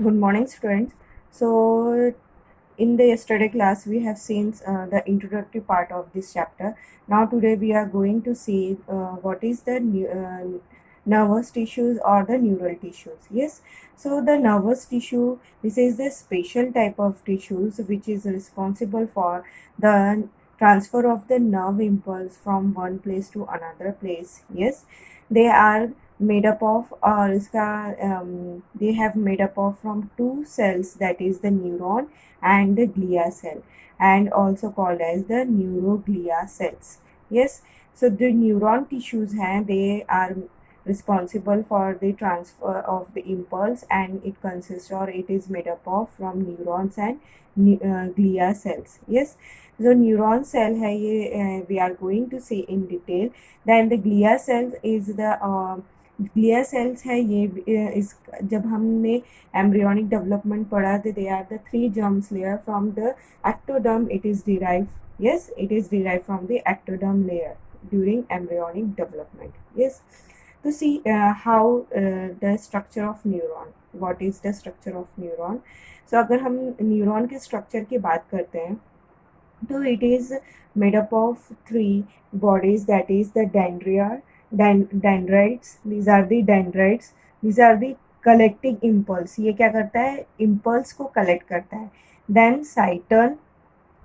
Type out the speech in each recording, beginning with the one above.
Good morning, students. So, in the yesterday class, we have seen the introductory part of this chapter. Now, today we are going to see what is the nervous tissues or the neural tissues. Yes. So, the nervous tissue, this is the special type of tissues which is responsible for the transfer of the nerve impulse from one place to another place. Yes, they are made up of और इसका they have made up of from two cells, that is the neuron and the glia cell, and also called as the neuroglia cells. Yes, so the neuron tissues हैं, they are responsible for the transfer of the impulse, and it consists or it is made up of from neurons and glia cells. Yes, जो neuron cell है ये we are going to see in detail. Then the glia cells is the glia cells है ये इस जब हमने embryonic development पढ़ा थे, they are the three germs layer from the ectoderm. It is derive, yes, it is derived from the ectoderm layer during embryonic development. Yes, to see how the structure of neuron, what is the structure of neuron. So अगर हम neuron के structure की बात करते हैं तो it is made up of three bodies, that is the dendrites. These are the dendrites. These are the collecting impulse. ये क्या करता है, impulse को collect करता है. Then cyton,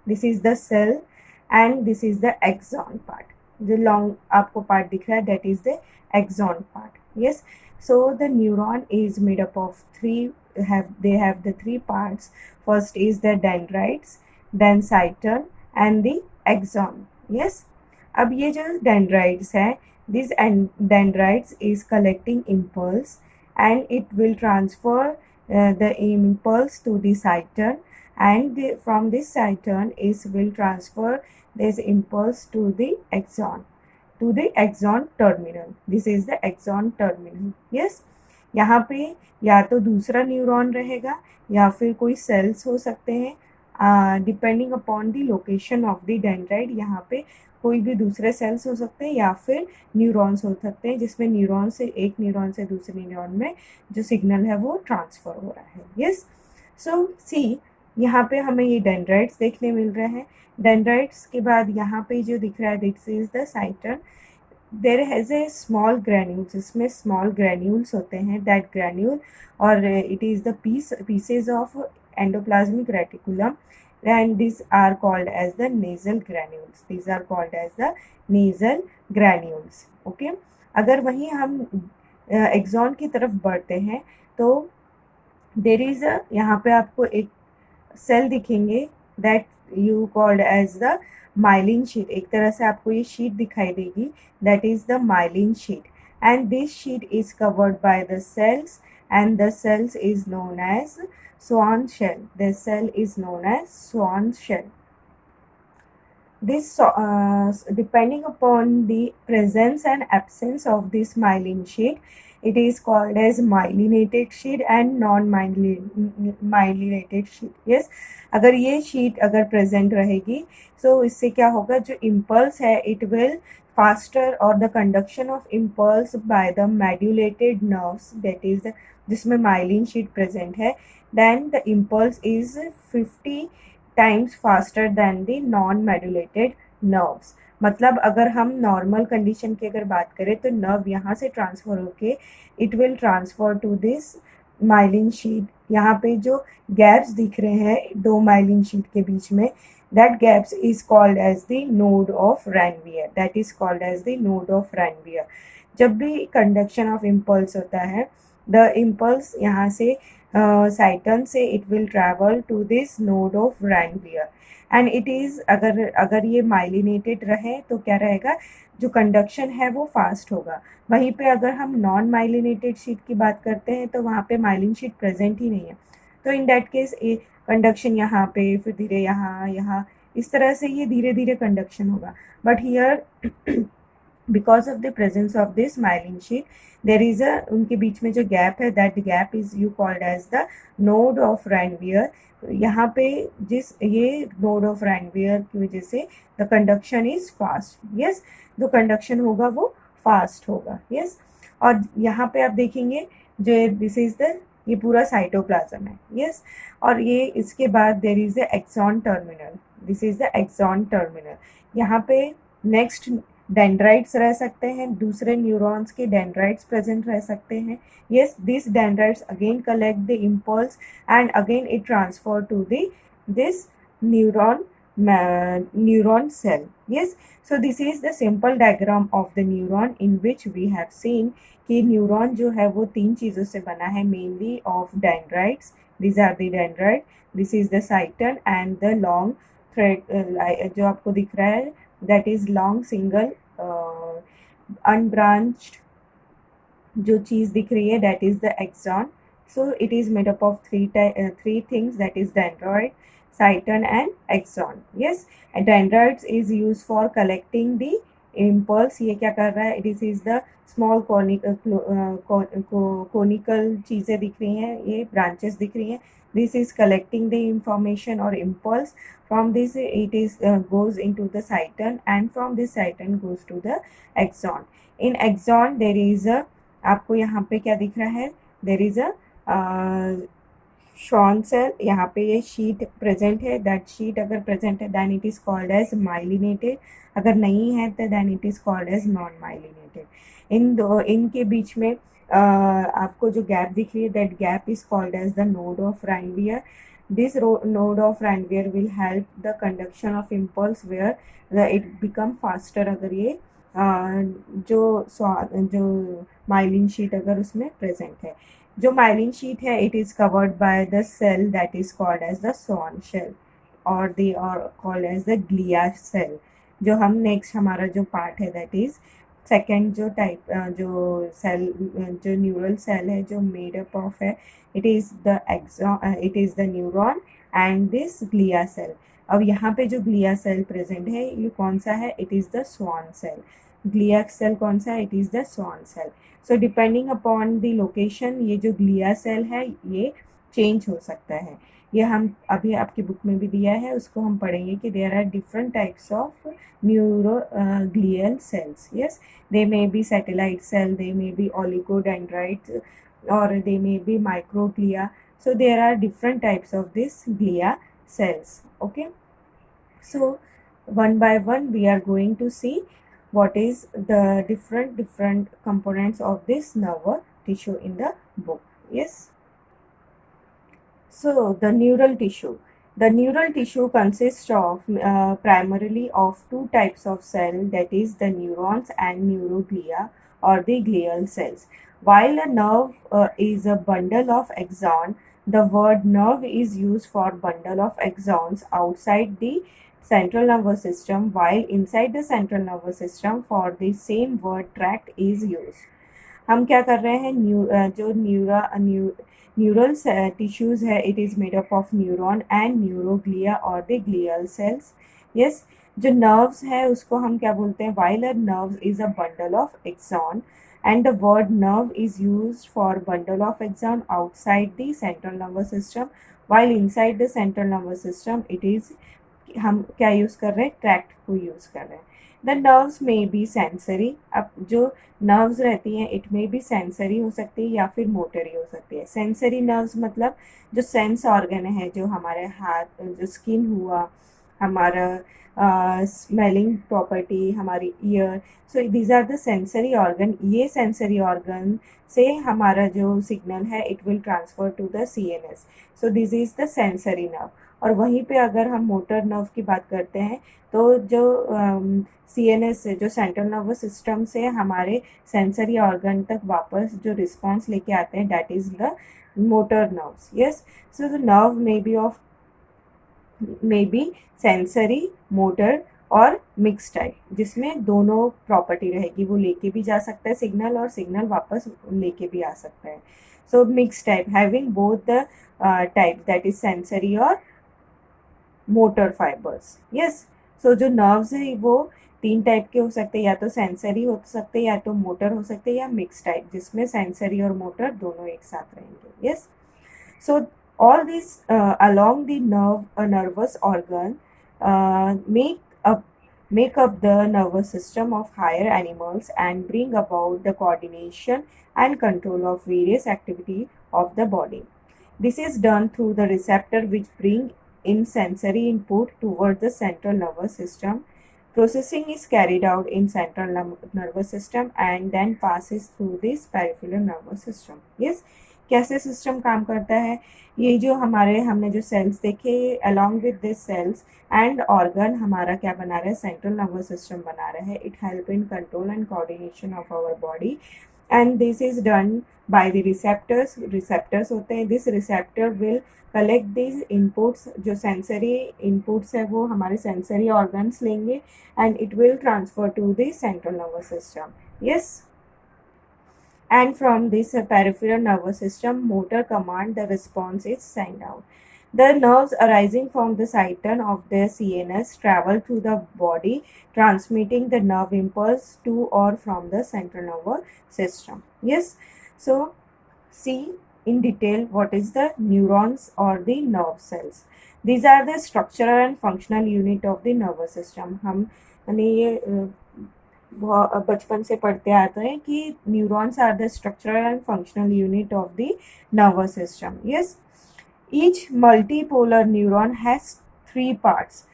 this is the cell, and this is the axon part. जो long आपको part दिख रहा है, that is the axon part. Yes, so the neuron is made up of they have the three parts. First is the dendrites, then cyton and the axon. Yes, अब ये जो dendrites है, this dendrites is collecting impulse, and it will transfer the impulse to the cyton, and from this cyton is will transfer this impulse to the axon terminal. This is the axon terminal. Yes, यहाँ पे या तो दूसरा neuron रहेगा या फिर कोई sales हो सकते हैं, depending upon the location of the dendrite. यहाँ पे कोई भी दूसरे सेल्स हो सकते हैं या फिर न्यूरॉन्स हो सकते हैं, जिसमें न्यूरॉन से एक न्यूरॉन से दूसरे न्यूरॉन में जो सिग्नल है वो ट्रांसफ़र हो रहा है. यस, सो सी यहाँ पे हमें ये डेंड्राइट्स देखने मिल रहे हैं. डेंड्राइट्स के बाद यहाँ पे जो दिख रहा है, this is the cyton. There has a small granules, इसमें स्मॉल ग्रैन्यूल्स होते हैं. दैट ग्रैन्यूल और it is the pieces of endoplasmic reticulum, and these are called as the nasal granules. These are called as the nasal granules. Okay, अगर वहीं हम axon की तरफ बढ़ते हैं तो देर इज़ यहाँ पे आपको एक सेल दिखेंगे, that you called as the myelin sheath. एक तरह से आपको ये शीट दिखाई देगी, that is the myelin sheath, and this sheath is covered by the cells, and the cells is known as Schwann shell. The cell is known as Schwann shell. This depending upon the presence and absence of this myelin sheet, it is called as myelinated sheet and non-myelinated sheet. Yes, अगर ये sheet अगर present रहेगी so इससे क्या होगा, जो impulse है it will faster, or the conduction of impulse by the modulated nerves, that is the जिसमें myelin sheet present है, then the impulse is 50 times faster than the non-modulated nerves. मतलब अगर हम नॉर्मल कंडीशन की अगर बात करें तो नर्व यहाँ से ट्रांसफ़र होके it will transfer to this myelin sheath. यहाँ पे जो गैप्स दिख रहे हैं दो माइलिन शीट के बीच में, that gaps is called as the node of Ranvier. That is called as the node of Ranvier. जब भी conduction of impulse होता है, the impulse यहाँ से साइटन से it will travel to this node of Ranvier, and it is अगर ये myelinated रहे तो क्या रहेगा, जो कंडक्शन है वो फास्ट होगा. वहीं पे अगर हम नॉन माइलिनेटेड शीट की बात करते हैं तो वहाँ पे माइलिन शीट प्रेजेंट ही नहीं है, तो इन दैट केस कंडक्शन यहाँ पे, फिर धीरे यहाँ इस तरह से ये धीरे धीरे कंडक्शन होगा. But here because of the presence of this myelin sheath there is उनके बीच में जो गैप है, that gap is you called as the node of Ranvier. यहाँ पे जिस ये नोड ऑफ रैनवियर की वजह से the conduction is fast. Yes, जो कंडक्शन होगा वो फास्ट होगा. यस, और यहाँ पे आप देखेंगे जो दिस इज द ये पूरा साइटोप्लाज्म है, यस। और ये इसके बाद there is a axon terminal, this is the axon terminal. यहाँ पे नेक्स्ट डेंड्राइट्स रह सकते हैं, दूसरे न्यूरॉन्स के डेंड्राइट्स प्रेजेंट रह सकते हैं, yes, these dendrites again collect the impulse and again it transfer to the this neuron cell, yes. So this is the simple diagram of the neuron in which we have seen कि neuron जो है वो तीन चीज़ों से बना है, mainly of dendrites, these are the dendrite, this is the cyton and the long thread जो आपको दिख रहा है that is long single unbranched जो चीज़ दिख रही है that is the axon. So it is made up of three things, that is dendroid, cyton and axon, yes. And dendroids is used for collecting the impulse. ये क्या कर रहा है, this is the small conical चीज़ें दिख रही हैं, ये branches दिख रही हैं, this is collecting the information or impulse. From this it is goes into the cyton and from this cyton goes to the axon. In axon there is a, आपको यहाँ पे क्या दिख रहा है, there is a Schwann cell, यहाँ पे ये शीट प्रेजेंट है, दैट शीट अगर प्रेजेंट है then it is called as myelinated, अगर नहीं है तो then it is called as non myelinated. इनके बीच में आपको जो गैप दिख रही है that gap is called as the node of Ranvier. This node of Ranvier will help the conduction of impulse where it become faster, अगर ये जो माइलिन शीट अगर उसमें प्रेजेंट है। जो माइलिन शीट है it is covered by the cell that is called as the Schwann cell और they are called as the glia cell. जो हम नेक्स्ट हमारा जो पार्ट है दैट इज़ सेकेंड जो टाइप जो सेल जो न्यूरल सेल है जो मेड अप ऑफ है, it is the axon, it is the neuron and this glia cell. अब यहाँ पे जो ग्लिया सेल प्रेजेंट है ये कौन सा है, it is the Schwann cell. Glia cell कौन सा है, it is the Schwann cell. So depending upon the location ये जो ग्लिया सेल है ये चेंज हो सकता है, ये हम अभी आपकी बुक में भी दिया है, उसको हम पढ़ेंगे कि there are different types of neuro glial cells, yes. They may be satellite cell, they may be oligodendrite और they may be microglia, so there are different types of this glia cells, okay. So one by one we are going to see what is the different components of this nerve tissue in the book, yes. So the neural tissue, the neural tissue consists of primarily of two types of cell, that is the neurons and neuroglia or the glial cells. While a nerve is a bundle of axon, the word nerve is used for bundle of axons outside the central nervous system, while inside the central nervous system for the same word tract is used. हम क्या कर रहे हैं, जो neural tissues है it is made up of neuron and neuroglia और the glial cells, yes. जो nerves है उसको हम क्या बोलते हैं, while a nerve is a bundle of axon and the word nerve is used for bundle of axon outside the central nervous system, while inside the central nervous system it is, हम क्या use कर रहे हैं, tract को use कर रहे हैं। The nerves में बी सेंसरी, अब जो नर्व्स रहती हैं इट में बी सेंसरी हो सकती है या फिर मोटरी हो सकती है। सेंसरी नर्व्स मतलब जो सेंस ऑर्गन है, जो हमारे हाथ, जो स्किन हुआ, हमारा स्मेलिंग प्रॉपर्टी, हमारी ear, so these are the sensory organ. ये सेंसरी ऑर्गन से हमारा जो सिग्नल है it will transfer to the CNS, so this is the sensory nerve. और वहीं पे अगर हम मोटर नर्व की बात करते हैं तो जो CNS से, जो सेंट्रल नर्वस सिस्टम से हमारे सेंसरी ऑर्गन तक वापस जो रिस्पॉन्स लेके आते हैं that is the motor nerves, yes. So the nerve may B sensory, motor और मिक्स टाइप, जिसमें दोनों प्रॉपर्टी रहेगी, वो लेके भी जा सकता है सिग्नल और सिग्नल वापस लेके भी आ सकता है। सो mix type having both the type that is sensory और मोटर फाइबर्स, यस। सो जो नर्व्स है वो तीन टाइप के हो सकते हैं, या तो सेंसरी हो सकते हैं, या तो मोटर हो सकते हैं, या मिक्स टाइप जिसमें सेंसरी और मोटर दोनों एक साथ रहेंगे, yes. So all these along the nervous organ make up make up the nervous system of higher animals and bring about the coordination and control of various activity of the body. This is done through the receptor which bring in sensory input toward the central nervous system. Processing is carried out in central nervous system and then passes through this peripheral nervous system. Yes, कैसे system काम करता है? ये जो हमने जो sales देखे, along with this cells and organ हमारा क्या बना रहा है? सेंट्रल नर्वस सिस्टम बना रहा है. It help in control and coordination of our body, and this is done by the receptors होते हैं. This receptor will collect these inputs, जो sensory inputs है वो हमारे sensory organs लेंगे and it will transfer to the central nervous system. Yes, and from this peripheral nervous system motor command, the response is sent out. The nerves arising from the citon of the CNS travel through the body, transmitting the nerve impulse to or from the central nervous system. Yes, so see in detail what is the neurons or the nerve cells. These are the structural and functional unit of the nervous system. हमने ये बचपन से पढ़ते आते हैं कि neurons are the structural and functional unit of the nervous system. Yes, each multipolar neuron has 3 parts.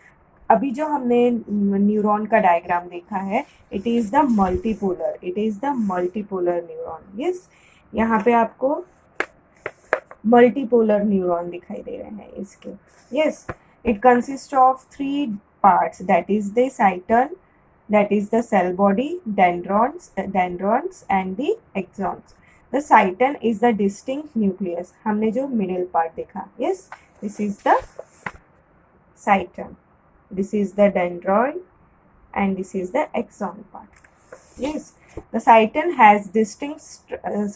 अभी जो हमने न्यूरॉन का डायग्राम देखा है, it is the multipolar neuron. Yes, यहाँ पे आपको मल्टीपोलर न्यूरॉन दिखाई दे रहे हैं इसके. Yes, it consist of 3 parts, that is the cyton, that is the cell body, dendrons and the axons. The cyton is the distinct nucleus. हमने जो middle part देखा. Yes, this is the cyton, this is the dendron and this is the axon part. Yes, the cyton has distinct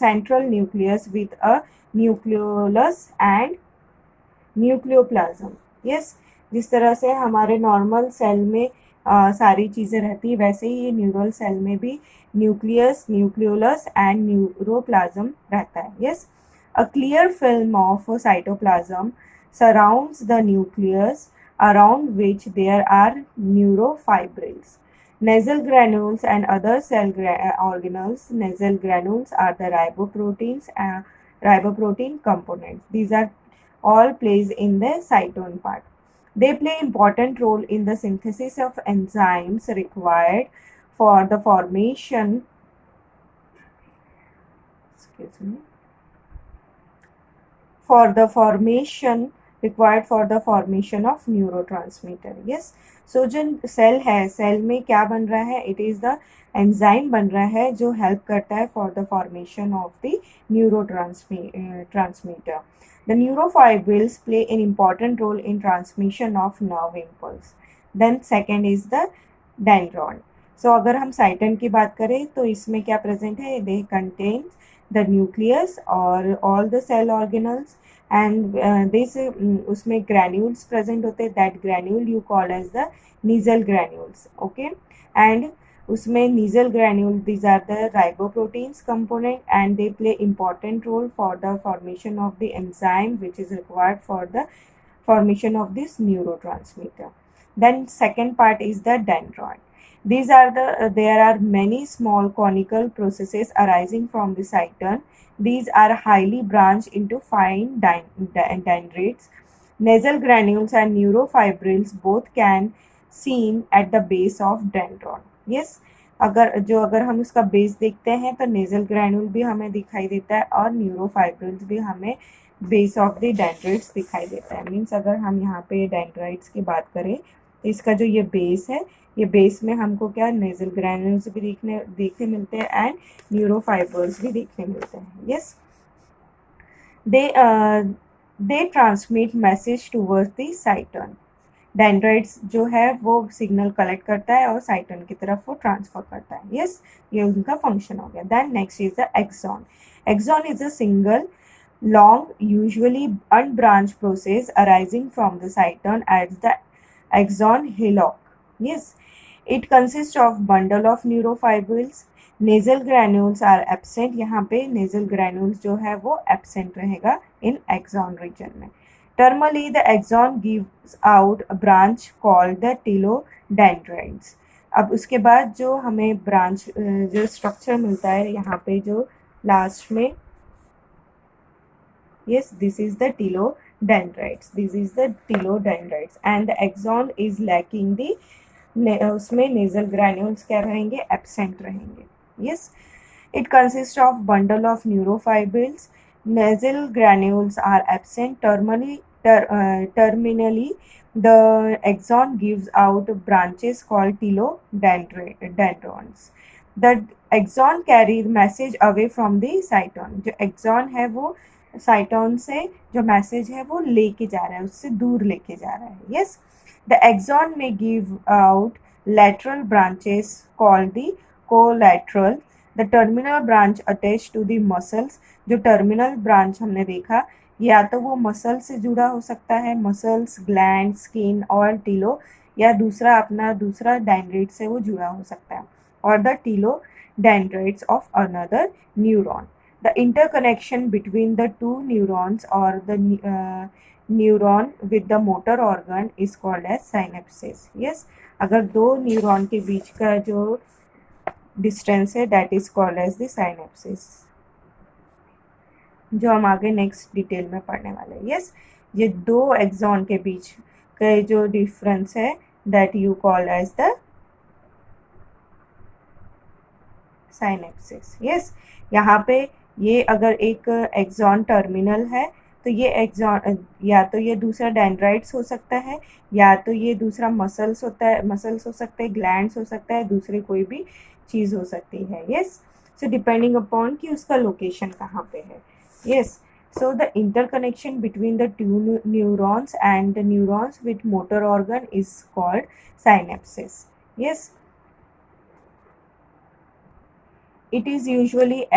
central nucleus with a nucleolus and nucleoplasm. Yes, जिस तरह से हमारे normal cell में सारी चीज़ें रहती है, वैसे ही ये न्यूरल सेल में भी न्यूक्लियस, न्यूक्लियोलस एंड न्यूरोप्लाज्म रहता है. Yes, a clear film of cytoplasm surrounds the nucleus around which there are neurofibrils. Nasal granules and other cell organelles. Nasal granules are the riboprotein components. These are all plays in the cytone part. They play important role in the synthesis of enzymes required for the formation required for the formation of neurotransmitter. Yes, so जो cell है, cell में क्या बन रहा है? It is the enzyme बन रहा है जो हेल्प करता है for the formation of the neurotransmitter. The neurofibrils play an important role in transmission of nerve impulse. Then second is the dendron. So अगर हम साइटन की बात करें तो इसमें क्या प्रेजेंट है? They contain the nucleus और all the cell organelles and this उसमें granules present होते हैं. That granule you call as the nasal granules. Okay, and उसमें nasal granule, these are the riboproteins component and they play important role for the formation of the enzyme which is required for the formation of this neurotransmitter. Then second part is the dendron. These are there are many small conical processes arising from the cyton. These are highly branched into fine dendrites. Nasal granules and neurofibrils both can seen at the base of dendron. Yes, अगर हम उसका base देखते हैं तो nasal granule भी हमें दिखाई देता है और न्यूरोफाइब्रिल्स भी हमें बेस ऑफ द डेंड्राइट्स दिखाई देता है. मीन्स अगर हम यहाँ पे डेंड्राइट्स की बात करें तो इसका जो ये बेस है, ये बेस में हमको क्या नेजल ग्रैन्यूल्स भी देखने मिलते हैं एंड न्यूरोफाइब्रिल्स भी देखने मिलते हैं. Yes, they transmit message towards the cyton. Dendrites जो है वो सिग्नल कलेक्ट करता है और साइटन की तरफ वो ट्रांसफर करता है. यस, ये उनका फंक्शन हो गया. Then next is the axon. Axon is a single long usually unbranched process arising from the cyton at the axon hillock. Yes, it consists of bundle of neurofibrils. Nasal granules are absent. यहाँ पे nasal granules जो है वो absent रहेगा in axon region में. Terminally, the axon gives out a branch called the telodendrites. अब उसके बाद जो हमें ब्रांच जो स्ट्रक्चर मिलता है यहाँ पे जो लास्ट में, yes, this is the telodendrites, this is the telodendrites and the axon is lacking the उसमें nasal granules क्या रहेंगे, absent रहेंगे. Yes, it consists of bundle of neurofibrils. Nasal granules are absent. Terminally, the axon gives out branches called telodendrons. The axon carries message away from the cyton. जो axon है वो साइटोन से जो message है वो लेके जा रहा है, उससे दूर लेके जा रहा है. यस, द एक्सॉन में give out lateral branches called the collateral. The terminal branch attached to the muscles. जो terminal branch हमने देखा, या तो वो मसल से जुड़ा हो सकता है, मसल्स, ग्लैंड, स्किन और टीलो, या दूसरा अपना दूसरा डेंड्राइट से वो जुड़ा हो सकता है, और the telodendrites of another neuron. The interconnection between the two neurons or the neuron with the motor organ is called as synapses. Yes, अगर दो न्यूरॉन के बीच का जो डिस्टेंस है that is called as the synapses, जो हम आगे next detail में पढ़ने वाले हैं. Yes, ये दो एक्सॉन के बीच का जो डिफरेंस है that you call as the synapses. Yes, यहाँ पे ये अगर एक एक्सॉन टर्मिनल है तो ये एक्सॉन या तो ये दूसरा डेंड्राइट्स हो सकता है, या तो ये दूसरा मसल्स होता है, मसल्स हो सकते हैं, ग्लैंड्स हो सकता है, दूसरी कोई भी चीज़ हो सकती है. यस, सो डिपेंडिंग अपॉन कि उसका लोकेशन कहाँ पे है. Yes, so the interconnection between the two neurons and the neurons with motor organ is called synapses. Yes, it is usually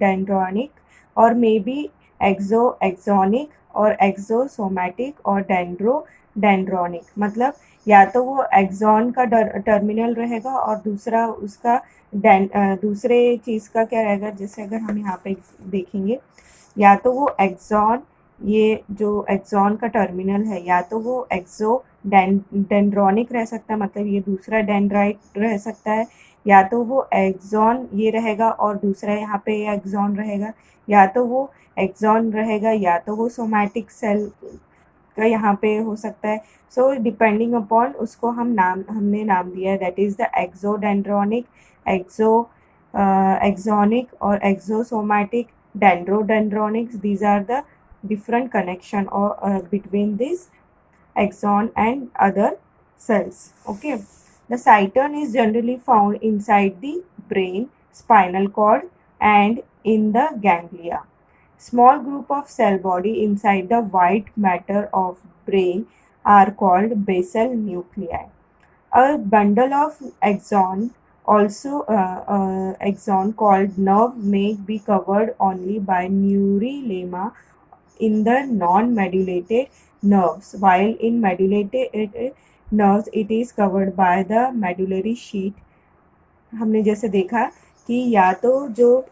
dendronic or maybe axonic or axosomatic or dendronic. मतलब या तो वो axon का terminal रहेगा और दूसरा उसका दूसरे चीज़ का क्या रहेगा, जैसे अगर हम यहाँ पे देखेंगे, या तो वो एक्सॉन, ये जो एक्सॉन का टर्मिनल है, या तो वो डेंड्रोनिक रह सकता है, मतलब ये दूसरा डेंड्राइट रह सकता है, या तो वो एक्सॉन ये रहेगा और दूसरा यहाँ पे एक्सॉन रहेगा, या तो वो एक्सॉन रहेगा, या तो वो सोमैटिक सेल का यहाँ पे हो सकता है. सो डिपेंडिंग अपॉन उसको हमने नाम दिया है, that is the axodendronic, axonic और axosomatic, dendrodendronics. These are the different connection or between this axon and other cells. Okay, the cyton is generally found inside the brain, spinal cord and in the ganglia. Small group of cell body inside the white matter of brain are called basal nuclei. A bundle of axon, also axon called nerve, may be covered only by neurilemma in the non-modulated nerves, while in modulated nerves it is covered by the medullary sheath. हमने जैसे देखा कि या तो जो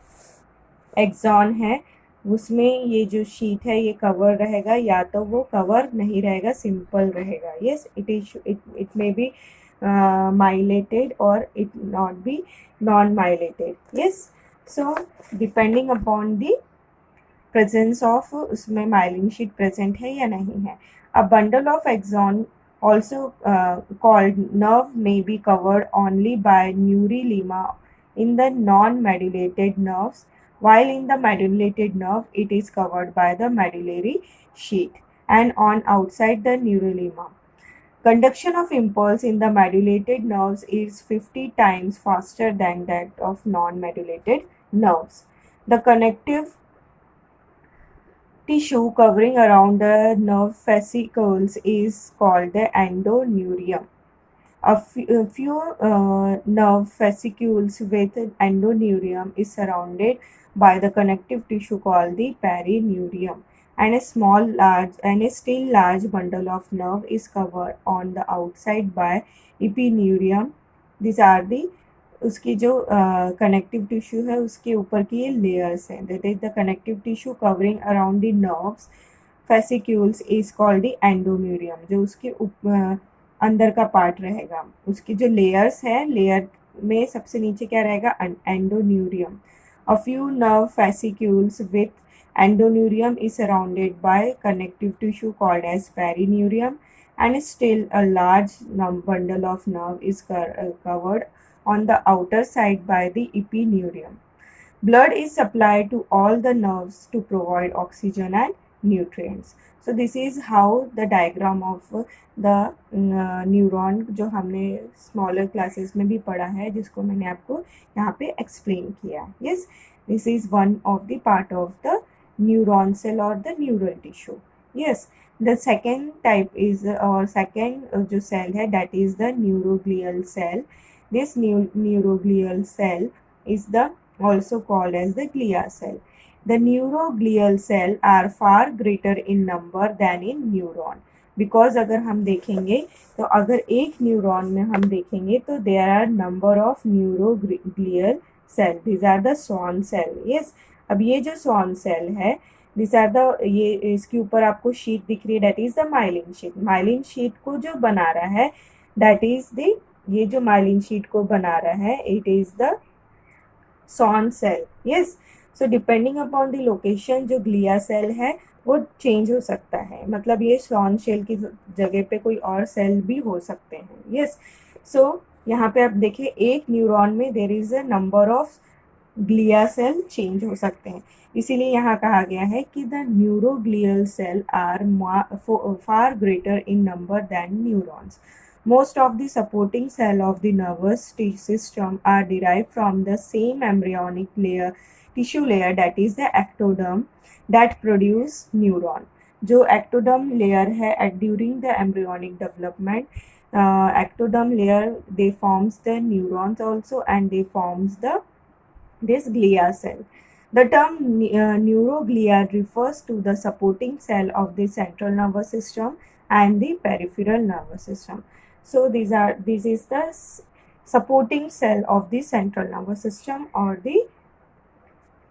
axon है उसमें ये जो शीट है ये कवर रहेगा, या तो वो कवर नहीं रहेगा, सिंपल रहेगा. Yes, it may be myelated or it not be non-myelated. Yes, so depending upon the presence of उसमें माइलिन शीट प्रेजेंट है या नहीं है. A bundle of axon also called nerve may be covered only by neurilemma in the non-modulated nerves, while in the modulated nerve it is covered by the medullary sheath and on outside the neurilemma. Conduction of impulse in the modulated nerves is 50 times faster than that of non-modulated nerves. The connective tissue covering around the nerve fascicles is called the endoneurium. A few nerve fascicles with endoneurium is surrounded by the connective tissue called the perineurium, and a still large bundle of nerve is covered on the outside by epineurium. These are the उसकी जो connective tissue है उसके ऊपर की ये layers हैं. That is the connective tissue covering around the nerves fascicules is called the endomeurium. जो उसके अंदर का पार्ट रहेगा। उसकी जो लेयर्स है, लेयर में सबसे नीचे क्या रहेगा, endoneurium. A few nerve fascicules with endoneurium is surrounded by connective tissue called as perineurium, and still a large bundle of nerve is covered on the outer side by the epineurium. Blood is supplied to all the nerves to provide oxygen and nutrients. So this is how the diagram of the neuron, जो हमने smaller classes में भी पढ़ा है, जिसको मैंने आपको यहाँ पे explain किया. Yes, this is one of the part of the neuron cell or the neural tissue. Yes, the second type is or second जो cell है, that is the neuroglial cell. This neuroglial cell is the also called as the glia cell. The neuroglial cell are far greater in number than in neuron. Because अगर हम देखेंगे तो अगर एक neuron में हम देखेंगे तो there are number of neuroglial cell. These are the Schwann cell. Yes. अब ये जो Schwann cell है, these are the, ये इसके ऊपर आपको शीट दिख रही है, that is the myelin sheet. myelin sheet को जो बना रहा है, that is the, ये जो myelin sheet को बना रहा है, it is the Schwann cell. Yes. So depending upon the location जो ग्लिया सेल है वो चेंज हो सकता है, मतलब ये Schwann cell की जगह पे कोई और सेल भी हो सकते हैं. Yes. So यहाँ पे आप देखिए एक न्यूरॉन में there is a number of glia cell change हो सकते हैं, इसीलिए यहाँ कहा गया है कि the neuroglial cell are far greater in number than neurons. Most of the supporting cell of the nervous system are derived from the same embryonic tissue layer, that is the ectoderm, that produce neuron. जो ectoderm layer है during the embryonic development, ectoderm layer they forms the neurons also, and they forms this glia cell. The term neuroglia refers to the supporting cell of the central nervous system and the peripheral nervous system. So this is the supporting cell of the central nervous system or the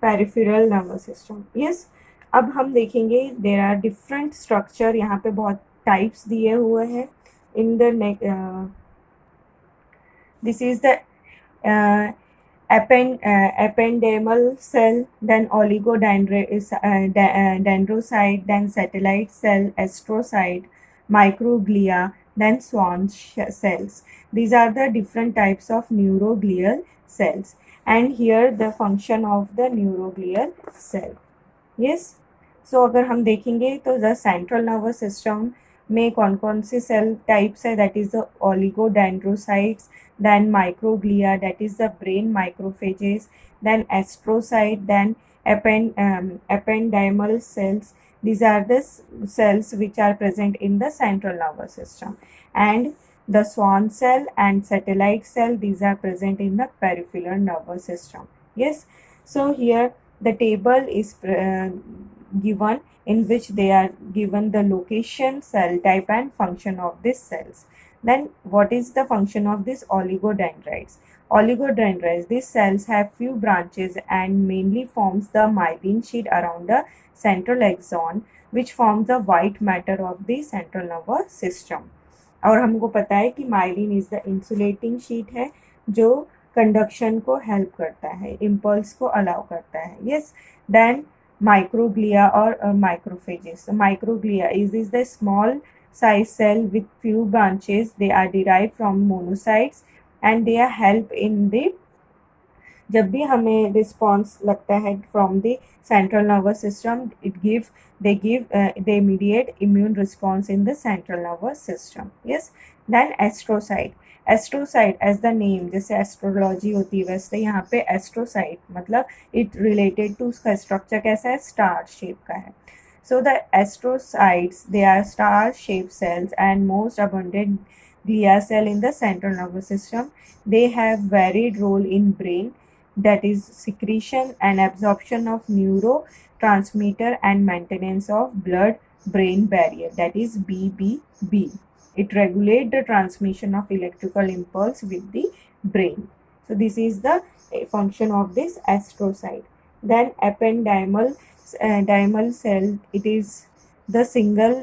peripheral nervous system. Yes. अब हम देखेंगे there are different structure, यहाँ पे बहुत types दिए हुए हैं. In the this is the ependymal cell, then oligodendrocyte, then satellite cell, astrocyte, microglia, then Schwann cells. These are the different types of neuroglial cells. And here the function of the neuroglial cell. Yes. So अगर हम देखेंगे तो the central nervous system में कौन कौन से cell types है, that is the oligodendrocytes, then microglia, that is the brain macrophages, then astrocyte, then ependymal cells. These are the cells which are present in the central nervous system. And the Schwann cell and satellite cell, these are present in the peripheral nervous system. Yes. So here the table is given in which they are given the location, cell type and function of these cells. Then what is the function of these oligodendrites? Oligodendrites, these cells have few branches and mainly forms the myelin sheet around the central axon, which forms the white matter of the central nervous system. और हमको पता है कि myelin is the insulating sheet है जो conduction को help करता है, इम्पल्स को अलाउ करता है. Yes. Then microglia or macrophages. So microglia is the small size cell with few branches. They are derived from monocytes and they are help in the, जब भी हमें रिस्पॉन्स लगता है from the central nervous system, they mediate immune response in the central nervous system. Yes. Then astrocyte. Astrocyte as the name, जैसे astrology होती है वैसे यहाँ पे एस्ट्रोसाइट मतलब इट रिलेटेड टू, उसका स्ट्रक्चर कैसा है, स्टार शेप का है. So the astrocytes they are star shape cells and most abundant glia cell in the central nervous system. They have varied role in brain, that is secretion and absorption of neurotransmitter and maintenance of blood-brain barrier, that is BBB. It regulates the transmission of electrical impulse with the brain. So this is the function of this astrocyte. Then ependymal cell, it is the single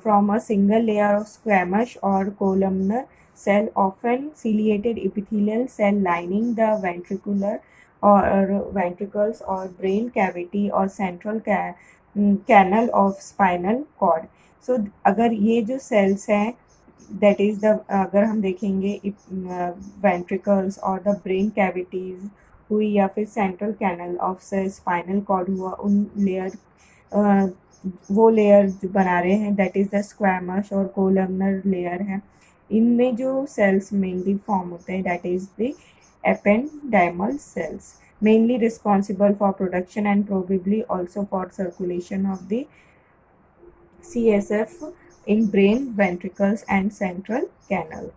from a single layer of squamous or columnar cell, often ciliated epithelial cell lining the ventricular or ventricles or brain cavity or central canal of spinal cord. So अगर ये जो cells हैं, that is the अगर हम देखेंगे ventricles और the brain cavities हुई या फिर central canal of spinal cord हुआ, उन layer वो लेयर जो बना रहे हैं दैट इज़ द स्क्वैमस और कोलमनर लेयर है, इनमें जो सेल्स मेनली फॉर्म होते हैं that is the ependymal sales, mainly responsible for production and probably also for circulation of the CSF in brain, ventricles and central canal.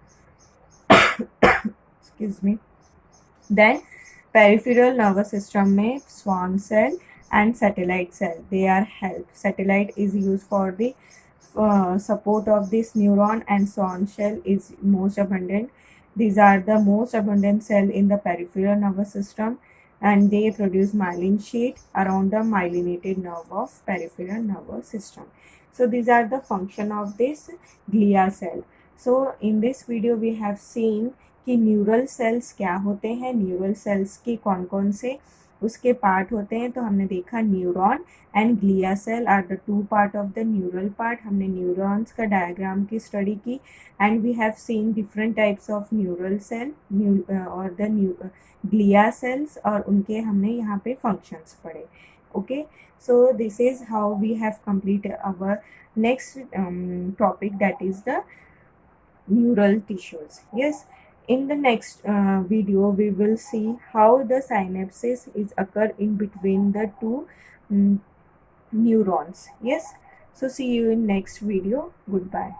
Excuse me. Then peripheral nervous system में Schwann cell and satellite cell, they are help. Satellite is used for the support of this neuron and Schwann cell is most abundant. These are the most abundant cell in the peripheral nervous system and they produce myelin sheet around the myelinated nerve of peripheral nervous system. So these are the function of this glia cell. So in this video we have seen कि neural sales क्या होते हैं, neural sales के कौन कौन से उसके part होते हैं. तो हमने देखा neuron and glia cell are the two part of the neural part. हमने न्यूरॉन्स का डायग्राम की स्टडी की and we have seen different types of neural cell और द ग्लिया सेल्स और उनके हमने यहाँ पे फंक्शंस पढ़े. Okay, so this is how we have completed our next topic, that is the neural tissues. Yes, in the next video we will see how the synapses is occur in between the two neurons. Yes, so see you in next video. Goodbye.